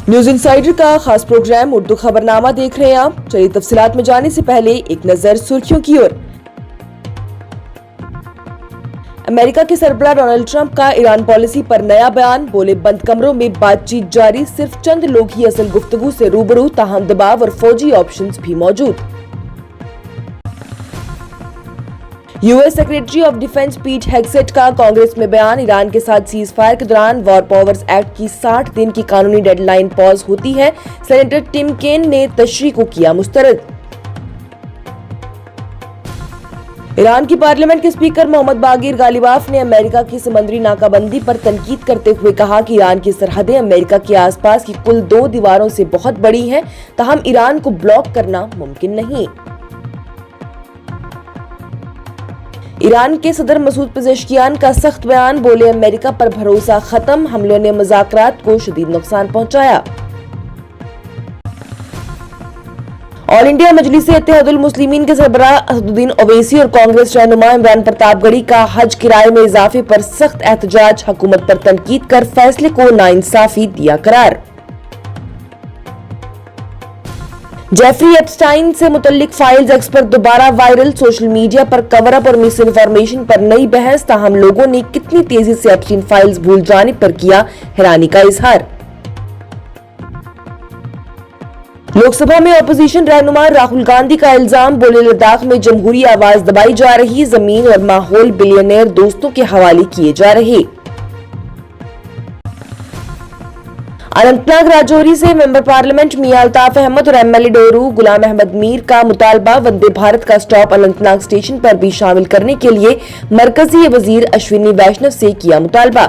News insider का खास programme Urdu खबरनामा देख रहे हैं आप। चलिए तफसीलात में जाने से पहले एक नजर सुर्खियों की ओर। अमेरिका के सरबराह डोनाल्ड ट्रंप का ईरान पॉलिसी पर नया बयान। बोले, बंद कमरों में बातचीत जारी, सिर्फ चंद लोग ही असल गुफ्तगू से रूबरू, ताहम दबाव और फौजी ऑप्शंस भी मौजूद। यूएस सेक्रेटरी ऑफ डिफेंस पीट हेगसेट का कांग्रेस में बयान। ईरान के साथ सीज फायर के दौरान वॉर पावर्स एक्ट की 60 दिन की कानूनी डेडलाइन पॉज होती है। सेनेटर टिम केन ने तशरीह को किया मुस्तरद। ईरान की पार्लियामेंट के स्पीकर मोहम्मद बागिर गालिबाफ ने अमेरिका की समुद्री नाकाबंदी पर तनकीद करते हुए कहा कि ईरान की सरहदें अमेरिका के आसपास की कुल 2 दीवारों से बहुत बड़ी हैं, ताहम ईरान को ब्लॉक करना मुमकिन नहीं। ईरान के सदर मसूद पेजेश्कियान का सख्त बयान। बोले, अमेरिका पर भरोसा खत्म, हमलों ने मुज़ाकरात को शदीद नुकसान पहुंचाया। ऑल इंडिया मजलिस-ए-इत्तेहादुल मुस्लिमीन के सरबराह असदुद्दीन ओवैसी और कांग्रेस रहनुमा इमरान प्रतापगढ़ी का हज किराए में इजाफे पर सख्त एहतजाज, हुकूमत पर तनकीद कर फैसले को नाइंसाफी दिया करार। जेफरी एप्स्टाइन से मुतल्लिक फाइल्स एक्सपर्ट दोबारा वायरल। सोशल मीडिया पर कवर अप और मिस इन्फॉर्मेशन पर नई बहस, ताहम लोगों ने कितनी तेजी से एप्स्टाइन फाइल्स भूल जाने पर किया हैरानी का इजहार। लोकसभा में अपोजिशन रहनुमा राहुल गांधी का इल्जाम। बोले, लद्दाख में जमहूरी आवाज दबाई जा रही, जमीन और माहौल बिलियनेयर दोस्तों के हवाले किए जा रहे। अनंतनाग राजौरी से मेंबर पार्लियामेंट मियां अल्ताफ अहमद और एमएलए डोरू गुलाम अहमद मीर का मुतालबा। वंदे भारत का स्टॉप अनंतनाग स्टेशन पर भी शामिल करने के लिए मरकजी वजीर अश्विनी वैष्णव से किया मुतालबा।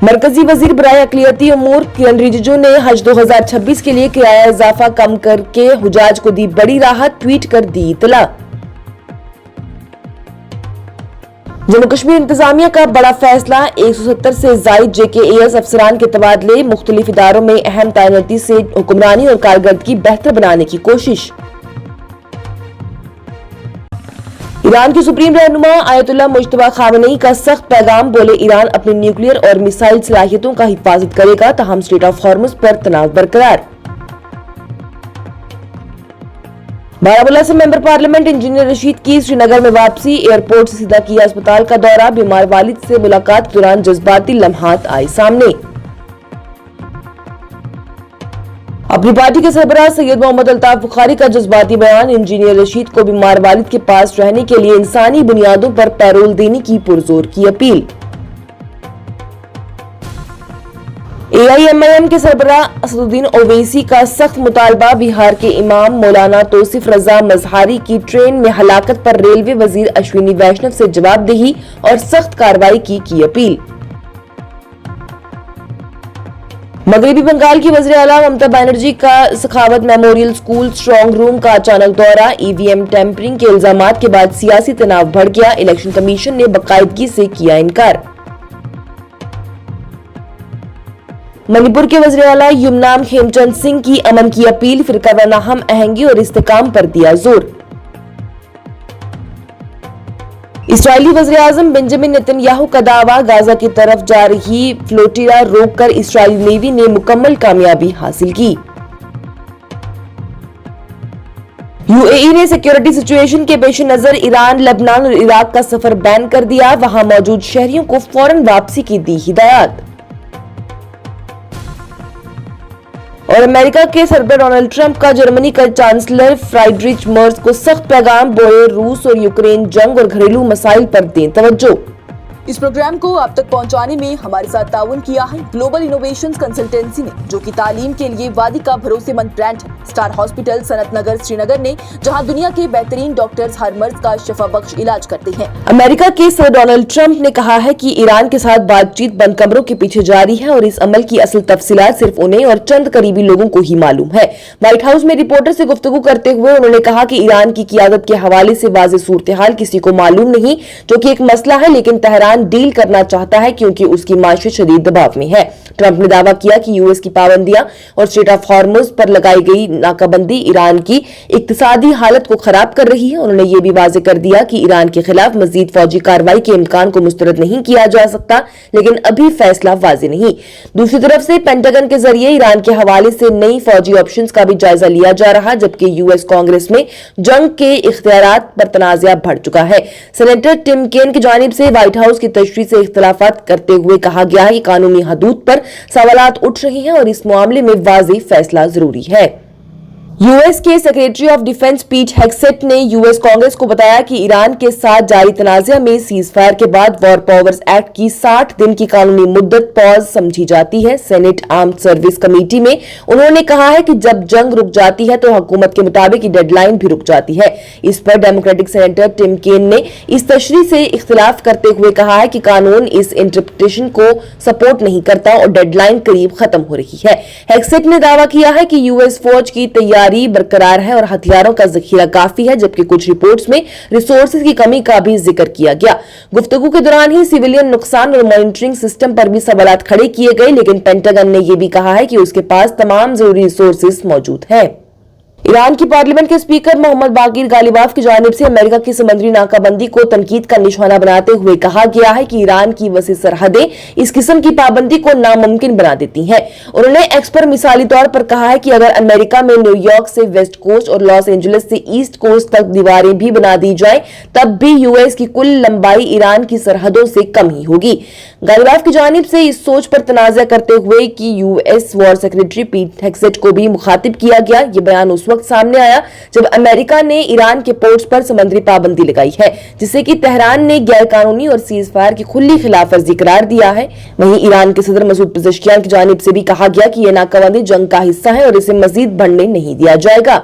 मरकजी वजीर बराए अक़लियती उमूर किरण रिजिजू ने हज 2026 के लिए किराया इजाफा कम करके हुजाज को दी बड़ी राहत, ट्वीट कर दी इत्तला। जम्मू कश्मीर इंतजामिया का बड़ा फैसला। 170 से जायद JKAS अफसरान के तबादले। मुख्तलिफ इदारों में अहम तैनाती से हुक्मरानी और कारकर्दगी बेहतर बनाने की कोशिश। ईरान की सुप्रीम रहनुमा आयतुल्लाह मुज्तबा खामेनी का सख्त पैगाम। बोले, ईरान अपनी न्यूक्लियर और मिसाइल सलाहियतों का हिफाजत करेगा, ताहम स्ट्रेट ऑफ हॉर्मुज़ पर तनाव बरकरार। बारामूला से मेंबर पार्लियामेंट इंजीनियर रशीद की श्रीनगर में वापसी। एयरपोर्ट से सीधा किया अस्पताल का दौरा। बीमार वालिद से मुलाकात के दौरान जज्बाती लम्हात आए सामने। अपनी पार्टी के सरबराह सैयद मोहम्मद अल्ताफ बुखारी का जज्बाती बयान। इंजीनियर रशीद को बीमार वालिद के पास रहने के लिए इंसानी बुनियादों पर पैरोल देने की पुरजोर की अपील। AIMIM के सरबराह असदुद्दीन ओवैसी का सख्त मुतालबा। बिहार के इमाम मौलाना तौसीफ रजा मजहारी की ट्रेन में हलाकत पर रेलवे वजीर अश्विनी वैष्णव से जवाबदेही और सख्त कार्रवाई की अपील। मगरबी बंगाल की वज़ीर आला ममता बनर्जी का सखावत मेमोरियल स्कूल स्ट्रांग रूम का अचानक दौरा। EVM टेम्परिंग के इल्जामात के बाद सियासी तनाव बढ़ गया। इलेक्शन कमीशन ने बाकायदगी से किया इनकार। मणिपुर के वज़ीर आला युमनाम खेमचंद सिंह की अमन की अपील। फिरका वाराना हम आहंगी और इस्तेकाम पर दिया जोर। इस्राएली वज़ीर आज़म बेंजामिन नेतन्याहू का दावा। गाजा की तरफ जा रही फ्लोटिला रोककर इस्राएली नेवी ने मुकम्मल कामयाबी हासिल की। UAE ने सिक्योरिटी सिचुएशन के पेश नजर ईरान, लेबनान और इराक का सफर बैन कर दिया। वहां मौजूद शहरियों को फौरन वापसी की दी हिदायत। और अमेरिका के सरबराह डोनाल्ड ट्रंप का जर्मनी का चांसलर फ्राइड्रिच मर्ज को सख्त पैगाम। बोले, रूस और यूक्रेन जंग और घरेलू मसाइल पर दें तवज्जो। इस प्रोग्राम को आप तक पहुंचाने में हमारे साथ ताउन किया है ग्लोबल इनोवेशंस कंसल्टेंसी ने, जो कि तालीम के लिए वादी का भरोसेमंद ब्रांड है। स्टार हॉस्पिटल सनत नगर श्रीनगर ने, जहां दुनिया के बेहतरीन डॉक्टर्स हर मर्ज का शफा बख्श इलाज करते हैं। अमेरिका के सदर डोनाल्ड ट्रंप ने कहा है कि ईरान के साथ बातचीत बंद कमरों के पीछे जारी है और इस अमल की असल तफसीलात सिर्फ उन्हें और चंद करीबी लोगों को ही मालूम है। व्हाइट हाउस में रिपोर्टर से गुफ्तगू करते हुए उन्होंने कहा कि ईरान की क़ियादत के हवाले से वाज़ेह सूरत हाल किसी को मालूम नहीं, जो कि एक मसला है, लेकिन तेहरान डील करना चाहता है क्योंकि उसकी माशियत शदीद दबाव में है। ट्रंप ने दावा किया कि यूएस की पाबंदियां और स्ट्रेट ऑफ हॉर्मुज पर लगाई गई नाकाबंदी ईरान की इक्तिसादी हालत को खराब कर रही है। उन्होंने ये भी वाजे कर दिया कि ईरान के खिलाफ मजीद फौजी कार्रवाई के इम्कान को मुस्तरद नहीं किया जा सकता, लेकिन अभी फैसला वाजे नहीं। दूसरी तरफ से पेंटागन के जरिए ईरान के हवाले से नई फौजी ऑप्शंस का भी जायजा लिया जा रहा, जबकि यूएस कांग्रेस में जंग के इख्तियारात पर तनाज़ा बढ़ चुका है। सेनेटर टिम केन की जानिब से व्हाइट हाउस की तशरीह से इख्तिलाफात करते हुए कहा गया है कि कानूनी हदूद पर सवालात उठ रहे हैं और इस मामले में वाज़ेह फैसला जरूरी है। यूएस के सेक्रेटरी ऑफ डिफेंस पीट हेग्सेट ने यूएस कांग्रेस को बताया कि ईरान के साथ जारी तनाज़ा में सीज फायर के बाद वॉर पावर्स एक्ट की 60 दिन की कानूनी मुद्दत पॉज समझी जाती है। सेनेट आर्म्ड सर्विस कमेटी में उन्होंने कहा है कि जब जंग रुक जाती है तो हुकूमत के मुताबिक डेडलाइन भी रुक जाती है। इस पर डेमोक्रेटिक सेनेटर टिम केन ने इस तशरीह से इख्तिलाफ करते हुए कहा है कि कानून इस इंटरप्रिटेशन को सपोर्ट नहीं करता और डेडलाइन करीब खत्म हो रही है। हेग्सेट ने दावा किया है कि यूएस फौज की तैयारी बरकरार है और हथियारों का जखीरा काफी है, जबकि कुछ रिपोर्ट्स में रिसोर्सेज की कमी का भी जिक्र किया गया। गुफ्तगू के दौरान ही सिविलियन नुकसान और मॉनिटरिंग सिस्टम पर भी सवालात खड़े किए गए, लेकिन पेंटागन ने यह भी कहा है कि उसके पास तमाम जरूरी रिसोर्सेज मौजूद हैं। ईरान की पार्लियामेंट के स्पीकर मोहम्मद बाकिर गालिबाफ की जानिब से अमेरिका की समुद्री नाकाबंदी को तनकीद का निशाना बनाते हुए कहा गया है कि ईरान की वसी सरहदें इस किस्म की पाबंदी को नामुमकिन बना देती हैं। उन्होंने एक्स पर मिसाली तौर पर कहा है कि अगर अमेरिका में न्यूयॉर्क से वेस्ट कोस्ट और लॉस एंजलिस से ईस्ट कोस्ट तक दीवारें भी बना दी जाए तब भी यूएस की कुल लंबाई ईरान की सरहदों से कम ही होगी। गालिबाफ की जानिब से इस सोच पर तनाज़ा करते हुए कि यूएस वॉर सेक्रेटरी पीट हेग्सेट को भी मुखातिब किया गया। ये बयान उस वक्त सामने आया जब अमेरिका ने ईरान के पोर्ट्स पर समुद्री पाबंदी लगाई है, जिससे कि तेहरान ने गैर कानूनी और सीज फायर की खुली खिलाफ वर्जी करार दिया है। वहीं ईरान के सदर मसूद पेज़ेश्कियान की जानिब से भी कहा गया कि यह नाकाबंदी जंग का हिस्सा है और इसे मजीद बढ़ने नहीं दिया जाएगा।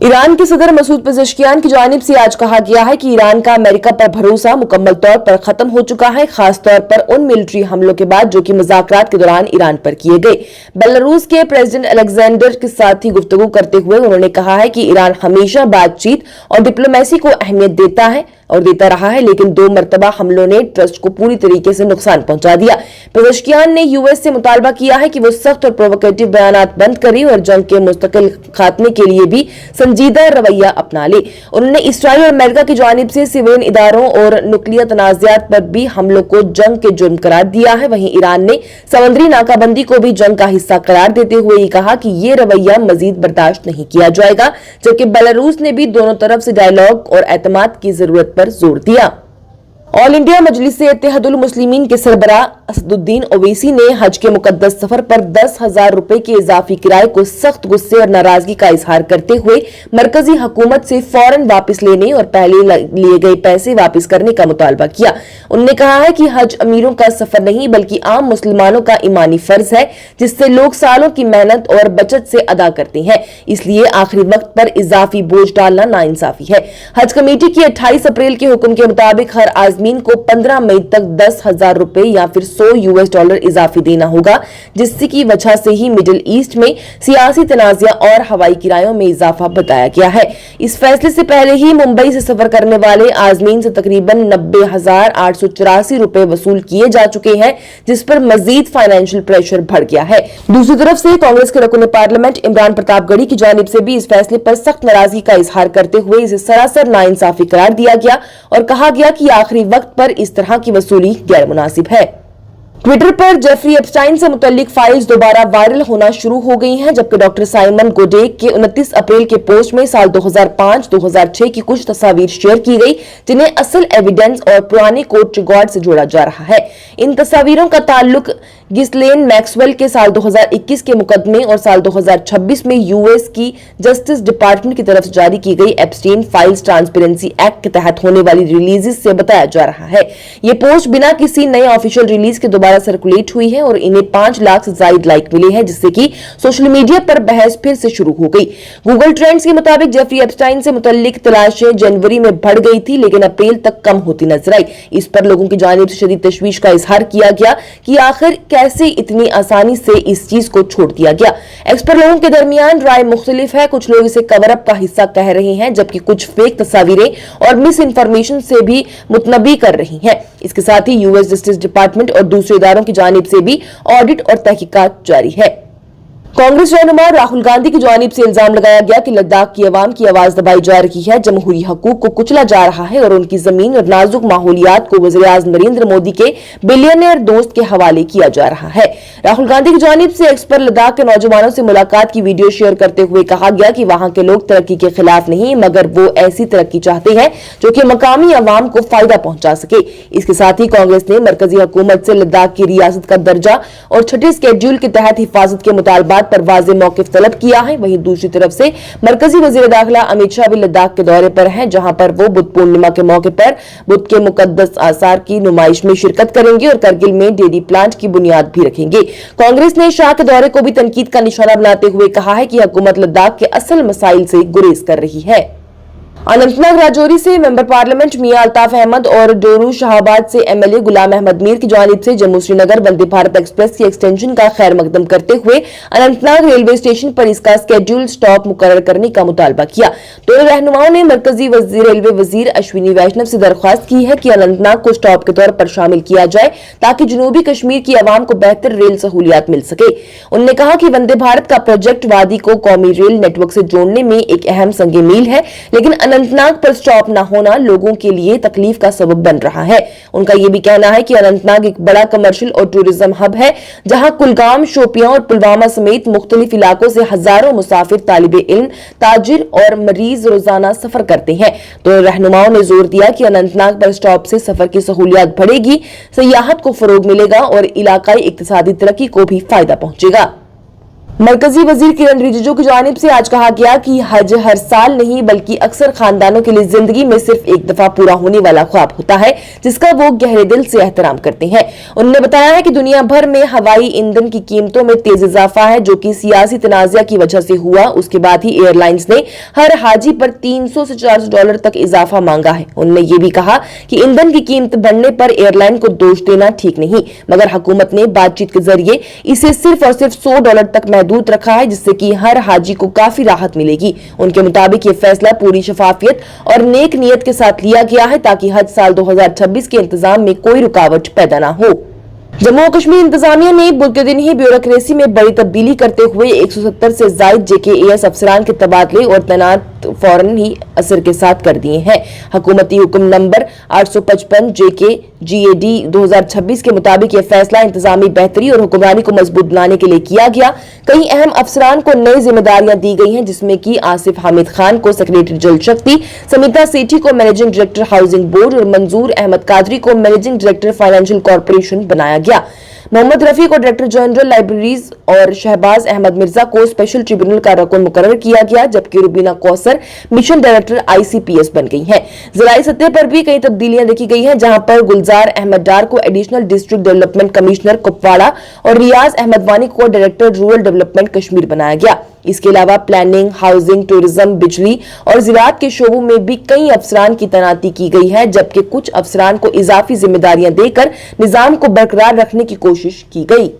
ईरान के सदर मसूद पेज़ेश्कियान की जानिब से आज कहा गया है कि ईरान का अमेरिका पर भरोसा मुकम्मल तौर पर खत्म हो चुका है, खास तौर पर उन मिलिट्री हमलों के बाद जो कि मुज़ाकरात के दौरान ईरान पर किए गए। बेलारूस के प्रेसिडेंट अलेक्जेंडर के साथ ही गुफ्तगू करते हुए उन्होंने कहा है कि ईरान हमेशा बातचीत और डिप्लोमेसी को अहमियत देता है और देता रहा है, लेकिन 2 मरतबा हमलों ने ट्रस्ट को पूरी तरीके से नुकसान पहुंचा दिया। पेज़ेश्कियान ने यूएस से मुतालबा किया है कि वो सख्त और प्रोवोकेटिव बयानात बंद करे और जंग के मुस्तकिल खात्मे के लिए भी संजीदा रवैया अपना ले। उन्होंने इसराइल और अमेरिका की जानिब से सिविलियन इदारों और नुक्लियर तनाज़ात पर भी हमलों को जंग के जुर्म करार दिया है। वहीं ईरान ने समुद्री नाकाबंदी को भी जंग का हिस्सा करार देते हुए ये कहा कि ये रवैया मजीद बर्दाश्त नहीं किया जाएगा, जबकि बेलारूस ने भी दोनों तरफ से डायलॉग और एतमाद की जरूरत पर जोर दिया। ऑल इंडिया मजलिस-ए इत्तेहादुल मुस्लिमीन के सरबराह असदुद्दीन ओवैसी ने हज के मुकद्दस सफर पर 10,000 रुपए के इजाफी किराए को सख्त गुस्से और नाराजगी का इजहार करते हुए मरकजी हुकूमत से फौरन वापस लेने और पहले लिए गए पैसे वापस करने का मुतालबा किया। उन्होंने कहा है कि हज अमीरों का सफर नहीं बल्कि आम मुसलमानों का ईमानी फर्ज है, जिससे लोग सालों की मेहनत और बचत से अदा करते हैं, इसलिए आखिरी वक्त पर इजाफी बोझ डालना नाइंसाफी है। हज कमेटी की 28 अप्रैल के हुक्म के मुताबिक हर आजमीन को 15 मई तक 10,000 रुपए या फिर $100 इजाफी देना होगा, जिससे की वजह से ही मिडिल ईस्ट में सियासी तनाज़ा और हवाई किरायों में इजाफा बताया गया है। इस फैसले से पहले ही मुंबई से सफर करने वाले आजमीन से तकरीबन 90,884 रुपए वसूल किए जा चुके हैं, जिस पर मजीद फाइनेंशियल प्रेशर बढ़ गया है। दूसरी तरफ से कांग्रेस के रकुन पार्लियामेंट इमरान प्रतापगढ़ी की जानिब से भी इस फैसले पर सख्त नाराजगी का इजहार करते हुए इसे सरासर नाइंसाफी करार दिया गया और कहा गया कि आखिरी वक्त पर इस तरह की वसूली गैर मुनासिब है। ट्विटर पर जेफरी एप्स्टाइन से मुतल्लिक फाइल्स दोबारा वायरल होना शुरू हो गई हैं, जबकि डॉक्टर साइमन गोडेक के 29 अप्रैल के पोस्ट में साल 2005-2006 की कुछ तस्वीर शेयर की गई, जिन्हें असल एविडेंस और पुराने कोर्ट रिकॉर्ड से जोड़ा जा रहा है। इन तस्वीरों का ताल्लुक गिस्लेन मैक्सवेल के साल 2021 के मुकदमे और साल 2026 में यूएस की जस्टिस डिपार्टमेंट की तरफ से जारी की गई एप्स्टाइन फाइल्स ट्रांसपेरेंसी एक्ट के तहत होने वाली रिलीजेस से बताया जा रहा है। ये पोस्ट बिना किसी नए ऑफिशियल रिलीज के दोबारा सर्कुलेट हुई है और इन्हें 5 लाख से ज्यादा लाइक मिले हैं, जिससे कि सोशल मीडिया पर बहस फिर से शुरू हो गई। गूगल ट्रेंड्स के मुताबिक जेफरी एप्स्टाइन से मुतल्लिक तलाशें जनवरी में बढ़ गई थी, लेकिन अप्रैल तक कम होती नजर आई। इस पर लोगों की जानिब से शदीद तशवीश का इजहार किया गया कि आखिर कैसे इतनी आसानी से इस चीज को छोड़ दिया गया। एक्सपर्ट लोगों के दरमियान राय मुख्तलिफ है। कुछ लोग इसे कवर अप का हिस्सा कह रहे हैं, जबकि कुछ फेक तस्वीरें और मिस इन्फॉर्मेशन से भी मुतनबी कर रही हैं। इसके साथ ही यूएस जस्टिस डिपार्टमेंट और दूसरे इदारों की जानिब से भी ऑडिट और तहकीकात जारी है। कांग्रेस रहनुमा राहुल गांधी की जानिब से इल्जाम लगाया गया कि लद्दाख की अवाम की आवाज दबाई जा रही है, जमहूरी हकूक को कुचला जा रहा है और उनकी जमीन और नाजुक माहौलियात को वज़ीर-ए-आज़म नरेंद्र मोदी के बिलियनियर दोस्त के हवाले किया जा रहा है। राहुल गांधी की जानिब से एक्स पर लद्दाख के नौजवानों से मुलाकात की वीडियो शेयर करते हुए कहा गया कि वहां के लोग तरक्की के खिलाफ नहीं, मगर वो ऐसी तरक्की चाहते हैं जो कि मकामी अवाम को फायदा पहुंचा सके। इसके साथ ही कांग्रेस ने मरकजी हुकूमत से लद्दाख की रियासत का दर्जा और छठे स्केड्यूल के तहत हिफाजत के मुतालबात पर वाज़ेह मौक़िफ़ तलब किया है। वहीं दूसरी तरफ से मरकजी वज़ीर दाखिला अमित शाह भी लद्दाख के दौरे पर हैं, जहां पर वो बुद्ध पूर्णिमा के मौके पर बुद्ध के मुकद्दस आसार की नुमाइश में शिरकत करेंगे और करगिल में डेयरी प्लांट की बुनियाद भी रखेंगे। कांग्रेस ने शाह के दौरे को भी तनकीद का निशाना बनाते हुए कहा है कि हुकूमत लद्दाख के असल मसाइल से गुरेज कर रही है। अनंतनाग राजौरी से मेंबर पार्लियामेंट मियां अल्ताफ अहमद और डोरू शाहाबाद से एमएलए गुलाम अहमद मीर की जानिब से जम्मू श्रीनगर वंदे भारत एक्सप्रेस की एक्सटेंशन का खैर मकदम करते हुए अनंतनाग रेलवे स्टेशन पर इसका स्केड्यूल स्टॉप मुकर्रर करने का मुतालबा किया। दोनों रहनुमाओं ने मरकजी रेलवे वजीर अश्विनी वैष्णव से दरख्वास्त की है कि अनंतनाग को स्टॉप के तौर पर शामिल किया जाए ताकि जनूबी कश्मीर की आवाम को बेहतर रेल सहूलियात मिल सके। उन्होंने कहा कि वंदे भारत का प्रोजेक्ट वादी को कौमी रेल नेटवर्क से जोड़ने में एक अहम संग मील है, लेकिन अनंतनाग पर स्टॉप न होना लोगों के लिए तकलीफ का सबब बन रहा है। उनका यह भी कहना है कि अनंतनाग एक बड़ा कमर्शियल और टूरिज्म हब है, जहां कुलगाम, शोपियां और पुलवामा समेत मुख्तलिफ इलाकों से हजारों मुसाफिर, तालिबे इल्म, ताजिर और मरीज रोजाना सफर करते हैं। तो रहनुमाओं ने जोर दिया कि अनंतनाग पर स्टॉप से सफर की सहूलियत बढ़ेगी, सियाहत को फरोग मिलेगा और इलाकाई इक्तिसादी तरक्की को भी फायदा पहुंचेगा। मरकजी वजीर किरण रिजिजू की जानिब से आज कहा गया कि हज हर साल नहीं बल्कि अक्सर खानदानों के लिए जिंदगी में सिर्फ एक दफा पूरा होने वाला ख्वाब होता है, जिसका वो गहरे दिल से एहतराम करते हैं। उन्होंने बताया है कि दुनिया भर में हवाई ईंधन की कीमतों में तेज इजाफा है, जो कि सियासी तनाज़ा की वजह से हुआ। उसके बाद ही एयरलाइंस ने हर हाजी पर $300 से $400 तक इजाफा मांगा है। उन्होंने ये भी कहा कि ईंधन की कीमत बढ़ने पर एयरलाइन को दोष देना ठीक नहीं, मगर हुकूमत ने बातचीत के जरिए इसे सिर्फ और सिर्फ $100 तक महदूद रखा है, जिससे कि हर हाजी को काफी राहत मिलेगी। उनके मुताबिक ये फैसला पूरी शफाफियत और नेक नियत के साथ लिया गया है ताकि हज साल 2026 के इंतजाम में कोई रुकावट पैदा ना हो। जम्मू कश्मीर इंतजामिया ने बुध के दिन ही ब्यूरोक्रेसी में बड़ी तब्दीली करते हुए 170 से जायद JKAS अफसरान के तबादले और तैनात फौरन ही असर के साथ कर दिए हैं। हुकूमती हुक्म नंबर 855 JKGAD 2026 के मुताबिक यह फैसला इंतजामी बेहतरी और हुक्मरानी को मजबूत बनाने के लिए किया गया। कई अहम अफसरान को नई जिम्मेदारियां दी गई हैं, जिसमें कि आसिफ हामिद खान को सेक्रेटरी जल शक्ति, समिता सेठी को मैनेजिंग डायरेक्टर हाउसिंग बोर्ड और मंजूर अहमद कादरी को मैनेजिंग डायरेक्टर फाइनेंशियल कॉर्पोरेशन बनाया गया। मोहम्मद रफी को डायरेक्टर जनरल लाइब्रेरीज और शहबाज अहमद मिर्जा को स्पेशल ट्रिब्यूनल का रकन मुकर्रर किया गया, जबकि Rubina Kausar mission director ICPS बन गई हैं। जिलाई सतह पर भी कई तब्दीलियां देखी गई हैं, जहां पर गुलजार अहमद डार को additional district development commissioner Kupwara और रियाज अहमद वानी को डायरेक्टर रूरल डेवलपमेंट कश्मीर बनाया गया। इसके अलावा प्लानिंग, हाउसिंग, टूरिज्म, बिजली और ज़राअत के शोबों में भी कई अफसरान की तैनाती की गई है, जबकि कुछ अफसरान को इजाफी जिम्मेदारियां देकर निजाम को बरकरार रखने की कोशिश की गई।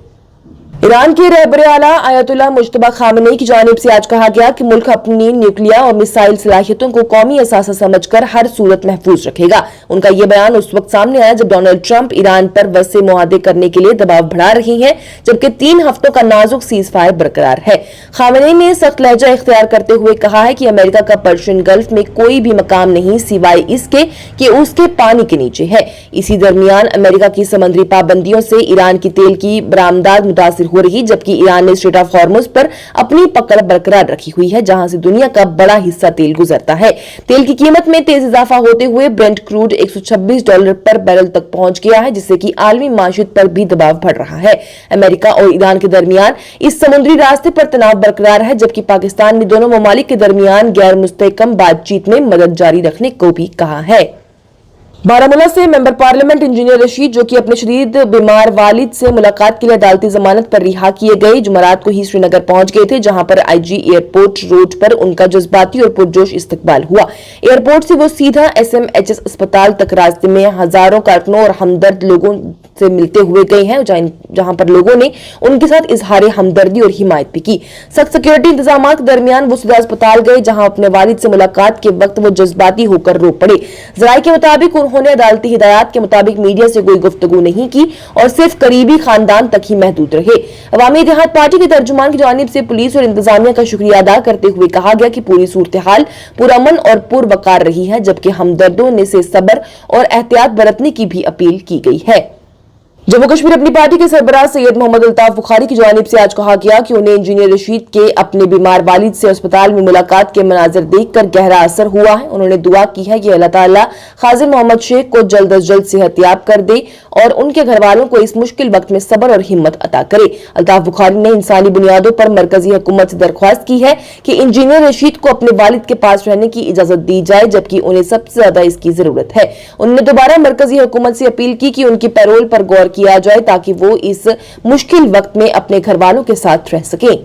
ईरान के रहबरे आला आयतुल्लाह मुज्तबा खामेनी की जानिब से आज कहा गया कि मुल्क अपनी न्यूक्लियर और मिसाइल सलाहियतों को कौमी असासा समझकर हर सूरत महफूज रखेगा। उनका यह बयान उस वक्त सामने आया जब डोनाल्ड ट्रंप ईरान पर वसे मुआहदे करने के लिए दबाव बढ़ा रही हैं, जबकि 3 हफ्तों का नाजुक सीज फायर बरकरार है। खामेनी ने सख्त लहजा इख्तियार करते हुए कहा है कि अमेरिका का पर्शियन गल्फ में कोई भी मकाम नहीं सिवाय इसके कि उसके पानी के नीचे है। इसी दरमियान अमेरिका की समुद्री पाबंदियों से ईरान की तेल की बरामदात मुतासिर हो रही, जबकि ईरान ने स्ट्रेट ऑफ हॉर्मुज पर अपनी पकड़ बरकरार रखी हुई है, जहां से दुनिया का बड़ा हिस्सा तेल गुजरता है। तेल की कीमत में तेज इजाफा होते हुए ब्रेंट क्रूड $126 पर बैरल तक पहुंच गया है, जिससे कि आलमी माशियत पर भी दबाव बढ़ रहा है। अमेरिका और ईरान के दरमियान इस समुद्री रास्ते पर तनाव बरकरार है, जबकि पाकिस्तान ने दोनों ममालिक के दरमियान गैर मुस्तहकम बातचीत में मदद जारी रखने को भी कहा है। बारामूला से मेंबर पार्लियामेंट इंजीनियर रशीद, जो कि अपने शदीद बीमार वालिद से मुलाकात के लिए अदालती जमानत पर रिहा किए गए, जुमेरात को ही श्रीनगर पहुंच गए थे, जहां पर आईजी एयरपोर्ट रोड पर उनका जज्बाती और पुरजोश इस्तकबाल हुआ। एयरपोर्ट से वो सीधा SMHS अस्पताल तक रास्ते में हजारों कारकुनों और हमदर्द लोगों से मिलते हुए गए हैं, जहां पर लोगों ने उनके साथ इजहार हमदर्दी और हिमायत भी की। सख्त सिक्योरिटी इंतजाम के दरमियान वो सीधा अस्पताल गए, जहां अपने वालिद से मुलाकात के वक्त वो जज्बाती होकर रो पड़े। जराये के मुताबिक उन्होंने अदालती हिदायत के मुताबिक मीडिया से कोई गुफ्तगू नहीं की और सिर्फ करीबी खानदान तक ही महदूद रहे। अवामी इत्तेहाद पार्टी के तर्जुमान की जानिब से पुलिस और इंतजामिया का शुक्रिया अदा करते हुए कहा गया कि पूरी सूरत हाल पुरअमन और पुरवकार रही है, जबकि हमदर्दों ने से सब्र और एहतियात बरतने की भी अपील की गई है। जम्मू कश्मीर अपनी पार्टी के सरबराह सैयद मोहम्मद अल्ताफ बुखारी की जानिब से आज कहा गया कि उन्हें इंजीनियर रशीद के अपने बीमार वालिद से अस्पताल में मुलाकात के मनाजिर देखकर गहरा असर हुआ है। उन्होंने दुआ की है कि अल्लाह ताला खाजिर मोहम्मद शेख को जल्द अज जल्द सेहतयाब कर दे और उनके घर वालों को इस मुश्किल वक्त में सब्र और हिम्मत अता करे। अल्ताफ बुखारी ने इंसानी बुनियादों पर मरकजी हुकूमत से दरख्वास्त की है कि इंजीनियर रशीद को अपने वालिद के पास रहने की इजाजत दी जाए, जबकि उन्हें सबसे ज्यादा इसकी जरूरत है। उन्होंने दोबारा मरकजी हुकूमत से अपील की कि उनकी पैरोल पर गौर किया जाए ताकि वो इस मुश्किल वक्त में अपने घर वालों के साथ रह सकें।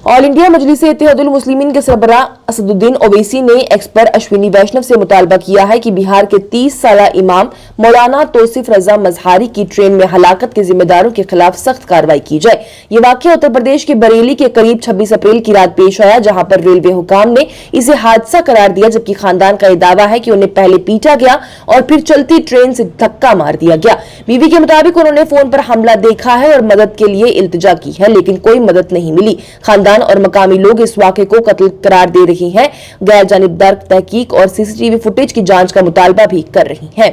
ऑल इंडिया मजलिस इत्तेहादुल मुस्लिमीन के सरबराह असदुद्दीन ओवैसी ने एक्स पर अश्विनी वैष्णव से मुतालबा किया है कि बिहार के 30 साला इमाम मौलाना तौसीफ रजा मजहारी की ट्रेन में हलाकत के जिम्मेदारों के खिलाफ सख्त कार्रवाई की जाए। ये वाकया उत्तर प्रदेश के बरेली के करीब 26 अप्रैल की रात पेश आया, जहां पर रेलवे हुकाम ने इसे हादसा करार दिया, जबकि खानदान का यह दावा है कि उन्हें पहले पीटा गया और फिर चलती ट्रेन से धक्का मार दिया गया। बीवी के मुताबिक उन्होंने फोन पर हमला देखा है और मदद के लिए इल्तिजा की है, लेकिन कोई मदद नहीं मिली। खानदान और मकामी लोग इस वाक़े को कत्ल करार दे रही हैं, गैर जानिबदार तहकीक और CCTV फुटेज की जांच का मुतालबा भी कर रही हैं।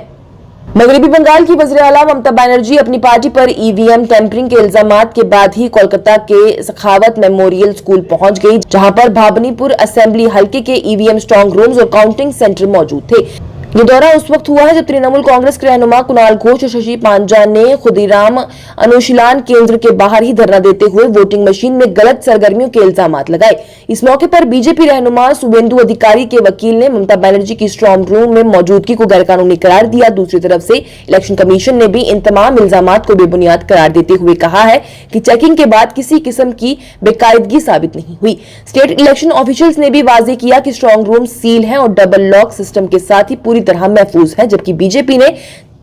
मगरबी बंगाल की वज़ीर आला ममता बनर्जी अपनी पार्टी पर EVM टैंपरिंग के इल्जामात के बाद ही कोलकाता के सखावत मेमोरियल स्कूल पहुंच गई, जहां पर भाबनीपुर असेंबली हल्के के EVM स्ट्रांग रूम्स और काउंटिंग सेंटर मौजूद थे। ये दौरा उस वक्त हुआ है जब तृणमूल कांग्रेस के रहनुमा कुणाल घोष और शशि पांजा ने खुदीराम अनुशीलन केंद्र के बाहर ही धरना देते हुए वोटिंग मशीन में गलत सरगर्मियों के इल्जामात लगाए। इस मौके पर बीजेपी रहनुमा शुभेंदु अधिकारी के वकील ने ममता बनर्जी की स्ट्रांग रूम में मौजूदगी को गैरकानूनी करार दिया। दूसरी तरफ से इलेक्शन कमीशन ने भी इन तमाम इल्जामात को बेबुनियाद करार देते हुए कहा है कि चेकिंग के बाद किसी किस्म की बेकायदगी साबित नहीं हुई। स्टेट इलेक्शन ऑफिशियल्स ने भी वाजे किया कि स्ट्रांग रूम सील है और डबल लॉक सिस्टम के साथ ही पूरी तरह महफूज है, जबकि बीजेपी ने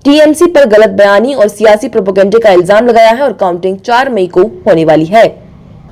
TMC पर गलत बयानी और सियासी प्रोपेगेंडे का इल्जाम लगाया है और काउंटिंग 4 मई को होने वाली है।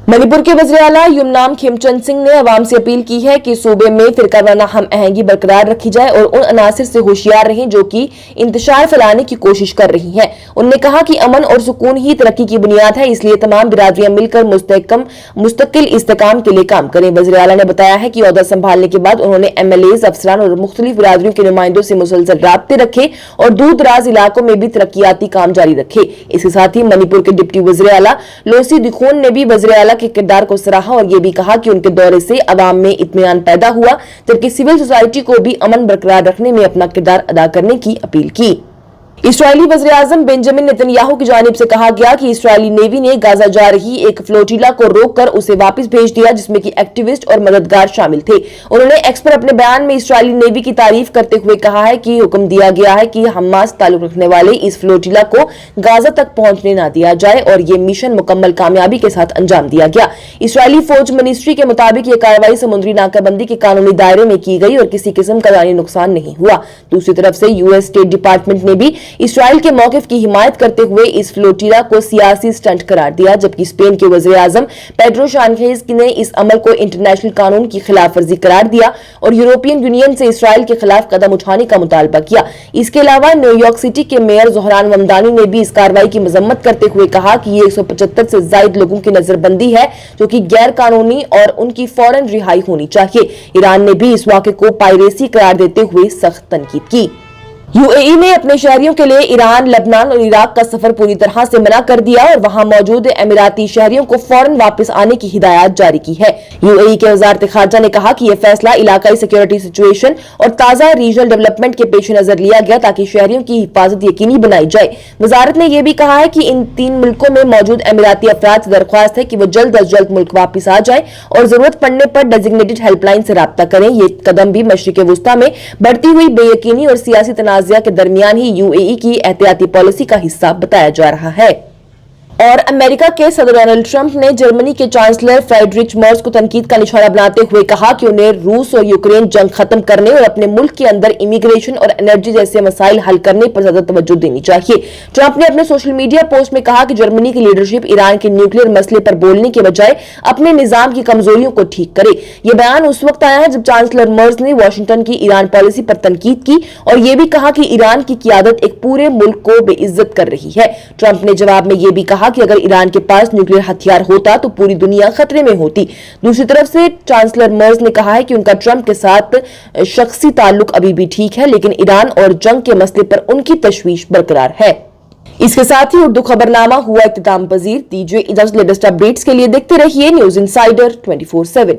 मणिपुर के वज़ीर आला युमनाम खेमचंद सिंह ने अवाम से अपील की है कि सूबे में फिरकावाना हम आहंगी बरकरार रखी जाए और उन अनासिर से होशियार रहें जो कि इंतशार फैलाने की कोशिश कर रही हैं। उन्होंने कहा कि अमन और सुकून ही तरक्की की बुनियाद है, इसलिए तमाम बिरादरियां मिलकर मुस्तकिल इस्तेकाम के लिए काम करें। वज़ीर आला ने बताया है कि ओहदा संभालने के बाद उन्होंने MLAs, अफसरान और मुख्तलिफ बिरादरियों के नुमाइंदों से मुसलसल राब्ते रखे और दूर दराज इलाकों में भी तरक्याती काम जारी रखे। इसके साथ ही मणिपुर के डिप्टी वज़ीर आला लोसी दिखोन ने भी वज़ीर आला के किरदार को सराहा और ये भी कहा कि उनके दौरे से अवाम में इत्मीनान पैदा हुआ, जबकि सिविल सोसाइटी को भी अमन बरकरार रखने में अपना किरदार अदा करने की अपील की। इस्राएली वज़ीर आज़म बेंजामिन नेतन्याहू की जानिब से कहा गया कि इस्राएली नेवी ने गाजा जा रही एक फ्लोटिला को रोककर उसे वापस भेज दिया, जिसमें कि एक्टिविस्ट और मददगार शामिल थे। उन्होंने एक्स पर अपने बयान में इस्राएली नेवी की तारीफ करते हुए कहा है कि हुक्म दिया गया है कि हमास ताल्लुक रखने वाले इस फ्लोटिला को गाजा तक पहुंचने न दिया जाए और ये मिशन मुकम्मल कामयाबी के साथ अंजाम दिया गया। इस्राएली फौज मिनिस्ट्री के मुताबिक ये कार्रवाई समुद्री नाकाबंदी के कानूनी दायरे में की गई और किसी किस्म का जानी नुकसान नहीं हुआ। दूसरी तरफ से US स्टेट डिपार्टमेंट ने भी इस्राइल के मौकिफ की हिमायत करते हुए इस फ्लोटिला को सियासी स्टंट करार दिया, जबकि स्पेन के वज़ीर आज़म पेड्रो साnchez ने इस अमल को इंटरनेशनल कानून की खिलाफ वर्जी करार दिया और यूरोपियन यूनियन से इस्राइल के खिलाफ कदम उठाने का मुतालबा किया। इसके अलावा न्यूयॉर्क सिटी के मेयर ज़ोहरान ममदानी ने भी इस कार्रवाई की मजम्मत करते हुए कहा कि ये 175 से ज्यादा लोगों की नजरबंदी है जो कि गैर कानूनी और उनकी फौरन रिहाई होनी चाहिए। ईरान ने भी इस वाक़े को पायरेसी करार देते हुए सख्त तनकीद की। UAE ने अपने शहरियों के लिए ईरान, लेबनान और इराक का सफर पूरी तरह से मना कर दिया और वहां मौजूद अमीराती शहरियों को फौरन वापस आने की हिदायत जारी की है। UAE के वज़ारत खारजा ने कहा कि यह फैसला इलाकाई सिक्योरिटी सिचुएशन और ताज़ा रीजनल डेवलपमेंट के पेश नजर लिया गया ताकि शहरियों की हिफाजत यकीनी बनाई जाए। वजारत ने यह भी कहा है कि इन 3 मुल्कों में मौजूद अमीराती अफराद से दरख्वास्त है कि वो जल्द अज जल्द मुल्क वापस आ जाए और जरूरत पड़ने पर डेजिग्नेटेड हेल्पलाइन से राब्ता करें। ये कदम भी मशरिक वुस्ता में बढ़ती हुई बेयकीनी और सियासी तनाज़ तनाज़ा के दरमियान ही यूएई की एहतियाती पॉलिसी का हिस्सा बताया जा रहा है। और अमेरिका के सदर डोनाल्ड ट्रंप ने जर्मनी के चांसलर फ्राइड्रिच मर्ज को तनकीद का निशाना बनाते हुए कहा कि उन्हें रूस और यूक्रेन जंग खत्म करने और अपने मुल्क के अंदर इमिग्रेशन और एनर्जी जैसे मसाइल हल करने पर ज्यादा तवज्जो देनी चाहिए। ट्रंप ने अपने सोशल मीडिया पोस्ट में कहा कि जर्मनी की लीडरशिप ईरान के न्यूक्लियर मसले पर बोलने के बजाय अपने निजाम की कमजोरियों को ठीक करे। ये बयान उस वक्त आया है जब चांसलर मर्ज ने वाशिंगटन की ईरान पॉलिसी पर तनकीद की और ये भी कहा कि ईरान की क़ियादत एक पूरे मुल्क को बेइज्जत कर रही है। ट्रंप ने जवाब में ये भी कहा कि अगर ईरान के पास न्यूक्लियर हथियार होता तो पूरी दुनिया खतरे में होती। दूसरी तरफ से चांसलर मर्ज ने कहा है कि उनका ट्रंप के साथ शख्सी ताल्लुक अभी भी ठीक है, लेकिन ईरान और जंग के मसले पर उनकी तशवीश बरकरार है। इसके साथ ही उर्दू खबरनामा हुआ इख्तिताम पजीर। दीजिए इजाजत। लेटेस्ट अपडेट्स के लिए देखते रहिए न्यूज इनसाइडर 24/7।